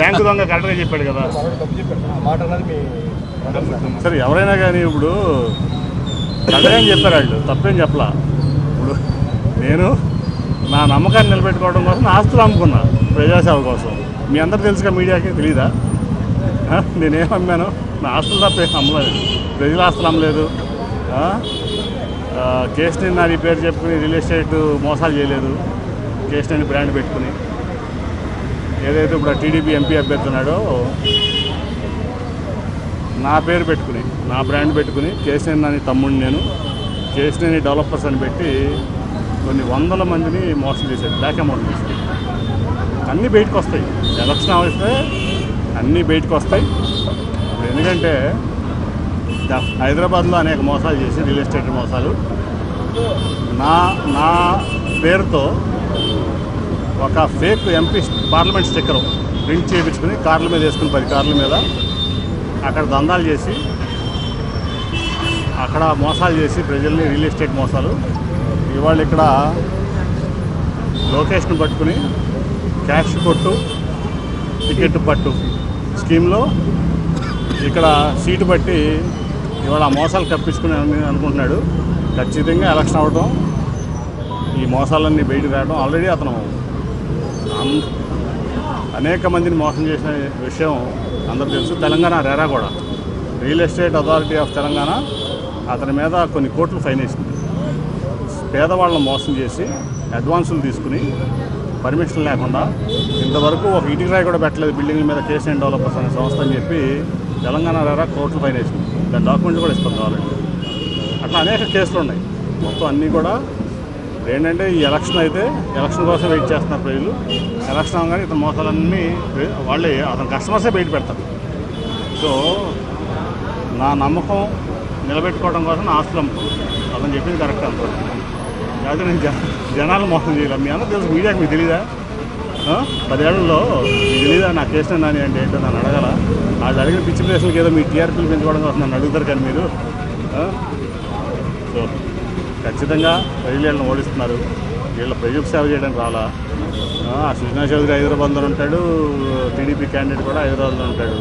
Bank దొంగ కరెక్ట్గా చెప్పాడు కదా. సరే ఎవరైనా కానీ ఇప్పుడు కరెక్ట్గా చెప్పారు వాళ్ళు, తప్పేం చెప్పలా. ఇప్పుడు నేను నా నమ్మకాన్ని నిలబెట్టుకోవడం కోసం నా ఆస్తులు అమ్ముకున్నా ప్రజాసేవ కోసం. మీ అందరూ తెలుసుగా, మీడియాకి తెలీదా? నేనేం అమ్మాను? నా ఆస్తులు తప్ప అమ్మలేదు, ప్రజల ఆస్తులు అమ్మలేదు. కేశినేని నాని పేరు చెప్పుకుని రియల్ ఎస్టేట్ మోసాలు చేయలేదు. కేశినేని బ్రాండ్ పెట్టుకుని ఏదైతే ఇప్పుడు టీడీపీ ఎంపీ అభ్యర్థి ఉన్నాడో నా పేరు పెట్టుకుని, నా బ్రాండ్ పెట్టుకుని కేశినేని నాని తమ్ముడిని నేను కేశినేని డెవలపర్స్ అని పెట్టి కొన్ని వందల మందిని మోసం చేశాడు, బ్లాక్ అమౌంట్ చేశాడు. అన్నీ బయటకు వస్తాయి, ఎలక్షన్ వస్తే అన్నీ బయటకు వస్తాయి. ఎందుకంటే హైదరాబాద్లో అనేక మోసాలు చేసి రియల్ ఎస్టేట్ మోసాలు నా పేరుతో ఒక fake MP parliament sticker print చేయించుకుని కార్ల మీద వేసుకుని 10 కార్ల మీద అక్కడ దందాలు చేసి అక్కడ మోసాలు చేసి ప్రజల్ని రియల్ ఎస్టేట్ మోసాలు. ఇవాళ ఇక్కడ లొకేషన్ పట్టుకుని క్యాష్ కొట్టు టికెట్ పట్టు స్కీమ్లో ఇక్కడ సీటు బట్టి ఇవాళ మోసాలు కప్పించుకుని అనుకుంటున్నాడు. ఖచ్చితంగా ఎలక్షన్ అవడం, ఈ మోసాలన్నీ బయటకు రావడం. ఆల్రెడీ అతను అనేక మందిని మోసం చేసిన విషయం అందరూ తెలుసు. తెలంగాణ రెరా కూడా, real estate authority of Telangana అతని మీద కొన్ని కోట్లు ఫైన్ వేసింది. పేదవాళ్ళని మోసం చేసి అడ్వాన్సులు తీసుకుని పర్మిషన్ లేకుండా ఇంతవరకు ఒక ఇటుక రాయి కూడా పెట్టలేదు బిల్డింగ్ల మీద కేశినేని డెవలపర్స్ అనే సంస్థ అని చెప్పి తెలంగాణ రెరా కోట్లు ఫైన్ వేసింది. దాని డాక్యుమెంట్లు కూడా ఇస్తాం కావాలండి. అట్లా అనేక కేసులు ఉన్నాయి. మొత్తం అన్నీ కూడా ఏంటంటే ఈ ఎలక్షన్ అయితే ఎలక్షన్ కోసం వెయిట్ చేస్తున్నారు ప్రజలు. ఎలక్షన్ అవగానే ఇతని మోసాలన్నీ వాళ్ళే అతని కస్టమర్సే బయట పెడతారు. సో నా నమ్మకం నిలబెట్టుకోవడం కోసం నా ఆస్తులు అమ్ముకున్నాను. అతను చెప్పింది కరెక్ట్ అంటారు. కాదు నేను జనాలు మోసం చేయలేం. మీ అందరూ తెలుసు, మీడియాకి మీకు తెలీదా? 10 ఏళ్లలో మీకు తెలీదా నా కేశినేని నాని అంటే ఏంటో నన్ను అడగల? వాళ్ళు అడిగిన పిచ్చి ప్లేసులకి ఏదో మీ టీఆర్పీలు పెంచుకోవడం కోసం నన్ను అడుగుతారు కానీ మీరు. సో ఖచ్చితంగా ప్రజలను ఓడిస్తున్నారు. వీళ్ళ ప్రజలకు సేవ చేయడానికి రాలా. సుజనా చౌదరి హైదరాబాద్లో ఉంటాడు, టీడీపీ క్యాండిడేట్ కూడా హైదరాబాద్లో ఉంటాడు.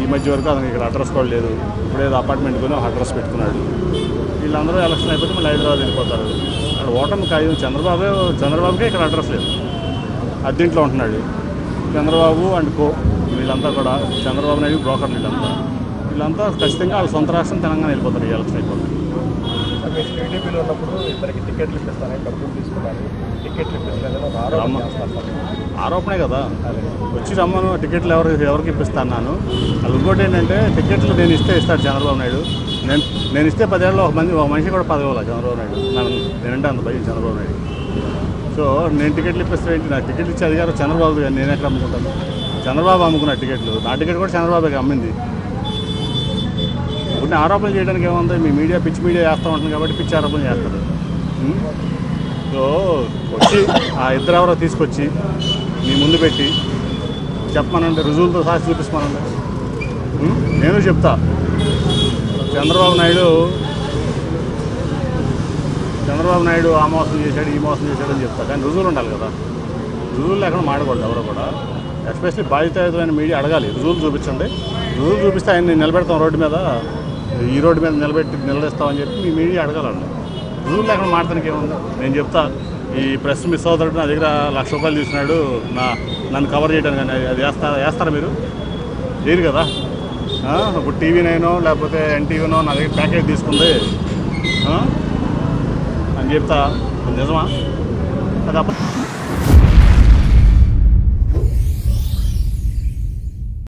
ఈ మధ్య వరకు అతనికి ఇక్కడ అడ్రస్ కూడా లేదు. ఇప్పుడేదో అపార్ట్మెంట్ కొని ఒక అడ్రస్ పెట్టుకున్నాడు. వీళ్ళందరూ ఎలక్షన్ అయిపోతే మళ్ళీ హైదరాబాద్ వెళ్ళిపోతారు. అక్కడ ఓటమి ఖాయం. చంద్రబాబుకే ఇక్కడ అడ్రస్ లేదు, అద్దెంట్లో ఉంటున్నాడు. చంద్రబాబు అండ్ కో వీళ్ళంతా కూడా చంద్రబాబు నాయుడు బ్రోకర్లు వీళ్ళంతా ఖచ్చితంగా వాళ్ళ సొంత రాష్ట్రం తెలంగాణ వెళ్ళిపోతారు ఈ ఎలక్షన్ అయిపోతారు. మీరు టీడీపీలో ఉన్నప్పుడు ఇద్దరికి టికెట్లు ఇప్పిస్తారని డబ్బులు తీసుకున్నారు. టికెట్లు ఆరోపణే కదా. వచ్చి రమ్మను, టికెట్లు ఎవరికి ఇప్పిస్తాను. అది ఇంకోటి ఏంటంటే టికెట్లు నేను ఇస్తాడు చంద్రబాబు నాయుడు. నేను ఇస్తే 10 ఏళ్ళలో ఒక మనిషి కూడా పదవిలా చంద్రబాబు నాయుడు. నేనంటే అంత భయం చంద్రబాబు నాయుడు. సో నేను టికెట్లు ఇప్పిస్తే ఏంటి? నాకు టికెట్లు ఇచ్చే అధికారం చంద్రబాబు కానీ నేను ఎక్కడ అమ్ముకుంటాను? చంద్రబాబు అమ్ముకున్న టికెట్లు, నా టికెట్ కూడా చంద్రబాబుకి అమ్మింది. కొన్ని ఆరోపణలు చేయడానికి ఏముంది? మీ మీడియా పిచ్చి మీడియా చేస్తూ ఉంటుంది కాబట్టి పిచ్చి ఆరోపణలు చేస్తారు. సో వచ్చి ఆ ఇద్దరెవరో తీసుకొచ్చి మీ ముందు పెట్టి చెప్పమనండి, రుజువులతో సాక్షి చూపిస్తామనండి. నేను చెప్తా, చంద్రబాబు నాయుడు ఆ మోసం చేశాడు, ఈ మోసం చేశాడని చెప్తా. కానీ రుజువులు ఉండాలి కదా. రుజువులు లేకుండా మాడకూడదు ఎవరో కూడా. ఎస్పెషల్లీ బాధ్యతాయుతమైన మీడియా అడగాలి, రుజువులు చూపించండి. రుజువులు చూపిస్తే ఆయన నిలబెడతాం రోడ్డు మీద, ఈ రోడ్డు మీద నిలబెడతామని చెప్పి మీ మీడియా అడగాలండి. రుజువులు లేకుండా మాడతానికి ఏముంది? నేను చెప్తా, ఈ ప్రెస్ మిస్ అవుతాడు, నా దగ్గర ₹1,00,000 తీసుకున్నాడు నన్ను కవర్ చేయడానికి. అది వేస్తారా మీరు? లేదు కదా. ఇప్పుడు TV9 లేకపోతే NTVనో నా దగ్గర ప్యాకేజ్ తీసుకుంది అని చెప్తా. నిజమా? అది